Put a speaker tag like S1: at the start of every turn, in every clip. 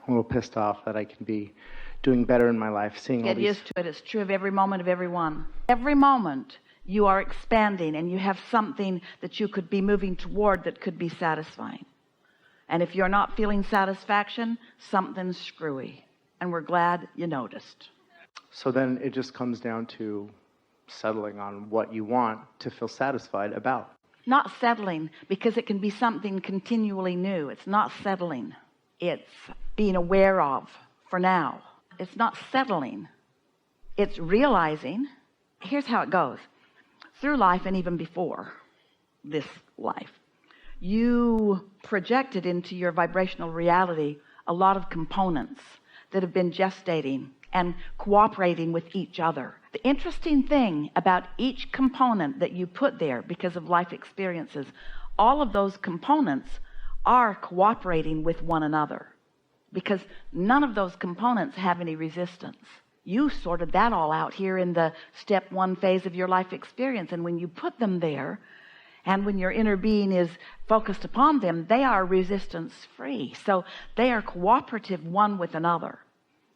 S1: a little pissed off that I can be doing better in my life, seeing all
S2: Get
S1: these...
S2: used to it. It's true of every moment of everyone. Every moment you are expanding and you have something that you could be moving toward that could be satisfying. And if you're not feeling satisfaction, something's screwy. And we're glad you noticed.
S1: So then it just comes down to settling on what you want to feel satisfied about.
S2: Not settling, because it can be something continually new. It's not settling. It's being aware of for now. It's not settling. It's realizing. Here's how it goes. Through life and even before this life, you projected into your vibrational reality a lot of components that have been gestating and cooperating with each other. The interesting thing about each component that you put there because of life experiences, all of those components are cooperating with one another, because none of those components have any resistance. You sorted that all out here in the step 1 phase of your life experience, and when you put them there and when your inner being is focused upon them, they are resistance free. So they are cooperative one with another.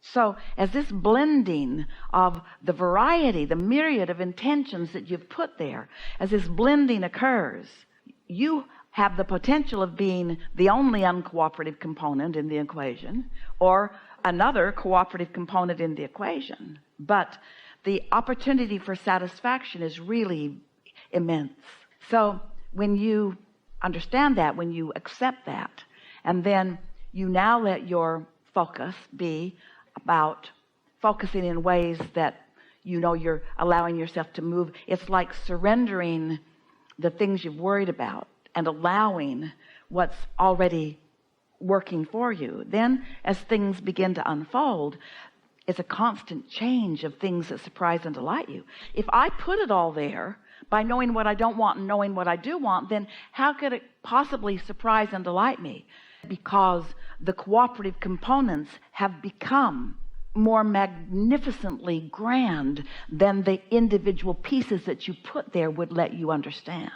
S2: So as this blending of the variety, the myriad of intentions that you've put there, as this blending occurs, you have the potential of being the only uncooperative component in the equation, or another cooperative component in the equation. But the opportunity for satisfaction is really immense. So when you understand that, when you accept that, and then you now let your focus be about focusing in ways that you know you're allowing yourself to move. It's like surrendering the things you've worried about and allowing what's already working for you. Then as things begin to unfold, it's a constant change of things that surprise and delight you. If I put it all there by knowing what I don't want and knowing what I do want, then how could it possibly surprise and delight me? Because the cooperative components have become more magnificently grand than the individual pieces that you put there would let you understand.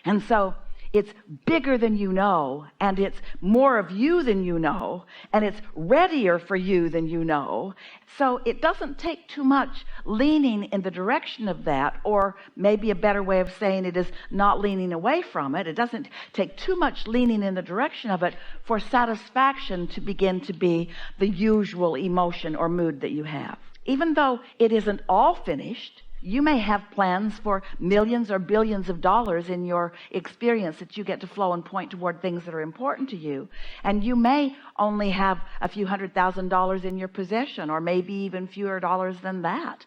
S2: And so it's bigger than you know, and it's more of you than you know, and it's readier for you than you know. So it doesn't take too much leaning in the direction of that, or maybe a better way of saying it is not leaning away from it. It doesn't take too much leaning in the direction of it for satisfaction to begin to be the usual emotion or mood that you have. Even though it isn't all finished, you may have plans for millions or billions of dollars in your experience that you get to flow and point toward things that are important to you. And you may only have a few $100,000 in your possession, or maybe even fewer dollars than that.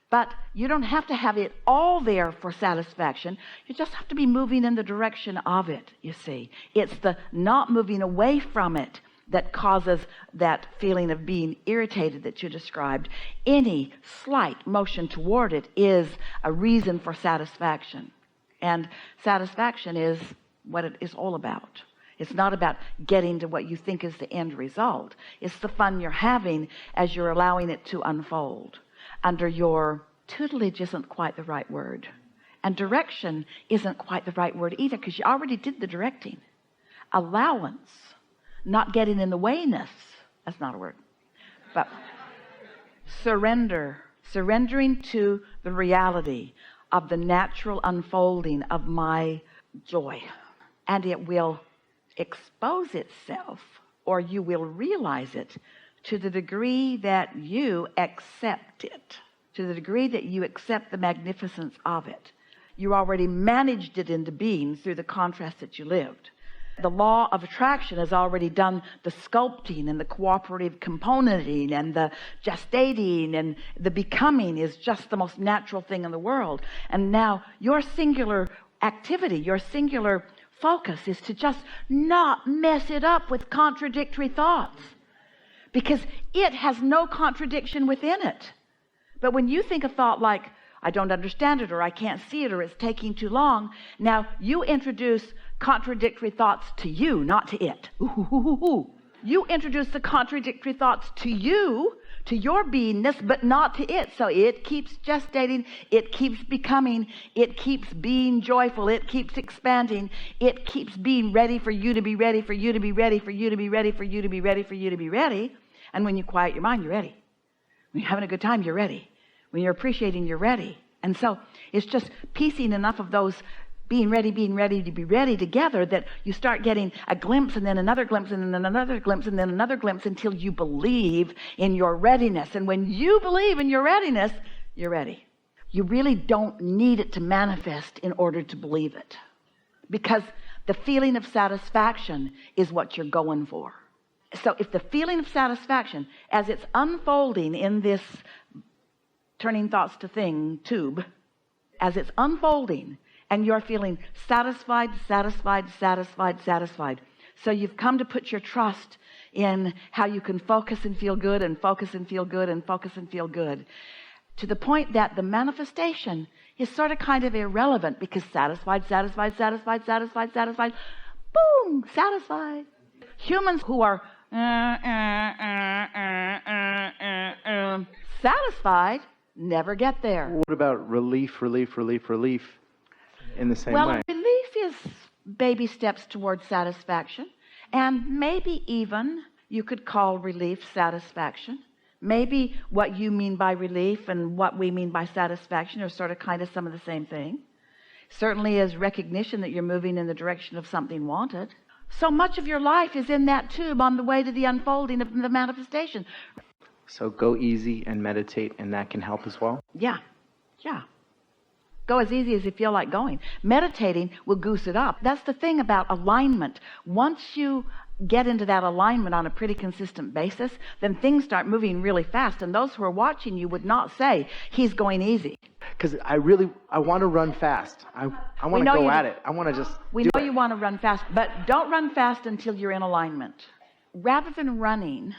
S2: But you don't have to have it all there for satisfaction. You just have to be moving in the direction of it, you see. It's the not moving away from it that causes that feeling of being irritated that you described. Any slight motion toward it is a reason for satisfaction. And satisfaction is what it is all about. It's not about getting to what you think is the end result. It's the fun you're having as you're allowing it to unfold. Under your tutelage isn't quite the right word. And direction isn't quite the right word either, because you already did the directing. Allowance, not getting in the wayness, that's not a word, but surrendering to the reality of the natural unfolding of my joy. And it will expose itself, or you will realize it, to the degree that you accept it, to the degree that you accept the magnificence of it. You already managed it into being through the contrast that you lived. The law of attraction has already done the sculpting and the cooperative componenting and the gestating, and the becoming is just the most natural thing in the world. And now your singular activity, your singular focus is to just not mess it up with contradictory thoughts, because it has no contradiction within it. But when you think a thought like, I don't understand it, or I can't see it, or it's taking too long, now you introduce contradictory thoughts to you, not to it. You introduce the contradictory thoughts to you to your beingness, but not to it. So it keeps gestating, it keeps becoming, it keeps being joyful, it keeps expanding, it keeps being ready for you to be ready, for you to be ready, for you to be ready, for you to be ready, for you to be ready. And when you quiet your mind, you're ready. When you're having a good time, you're ready. When you're appreciating, you're ready. And so it's just piecing enough of those being ready to be ready together that you start getting a glimpse and then another glimpse and then another glimpse and then another glimpse until you believe in your readiness. And when you believe in your readiness, you're ready. You really don't need it to manifest in order to believe it, because the feeling of satisfaction is what you're going for. So if the feeling of satisfaction, as it's unfolding in this turning thoughts to thing tube, as it's unfolding, and you're feeling satisfied. So you've come to put your trust in how you can focus and feel good and focus and feel good and focus and feel good, to the point that the manifestation is sort of kind of irrelevant, because satisfied, boom, satisfied. Humans who are satisfied never get there.
S1: What about relief in the same way?
S2: Well, relief is baby steps towards satisfaction. And maybe even you could call relief satisfaction. Maybe what you mean by relief and what we mean by satisfaction are sort of kind of some of the same thing. Certainly is recognition that you're moving in the direction of something wanted. So much of your life is in that tube on the way to the unfolding of the manifestation.
S1: So go easy and meditate, and that can help as well?
S2: Yeah. Go as easy as you feel like going. Meditating will goose it up. That's the thing about alignment. Once you get into that alignment on a pretty consistent basis, then things start moving really fast. And those who are watching you would not say, he's going easy.
S1: Because I want to run fast. I want to go at it. I want to just
S2: We know you want to run fast, but don't run fast until you're in alignment. Rather than running,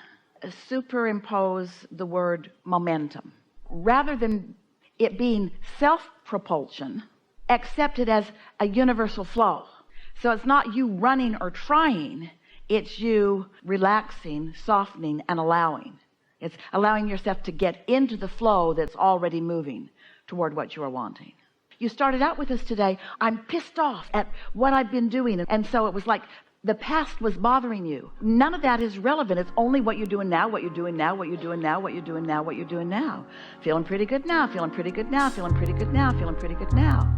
S2: superimpose the word momentum. Rather than it being self-propulsion, accept it as a universal flow. So it's not you running or trying, it's you relaxing, softening, and allowing. It's allowing yourself to get into the flow that's already moving toward what you are wanting. You started out with us today, I'm pissed off at what I've been doing. And so it was like the past was bothering you. None of that is relevant. It's only what you're doing now, what you're doing now, what you're doing now, what you're doing now, what you're doing now. Feeling pretty good now, feeling pretty good now, feeling pretty good now, feeling pretty good now.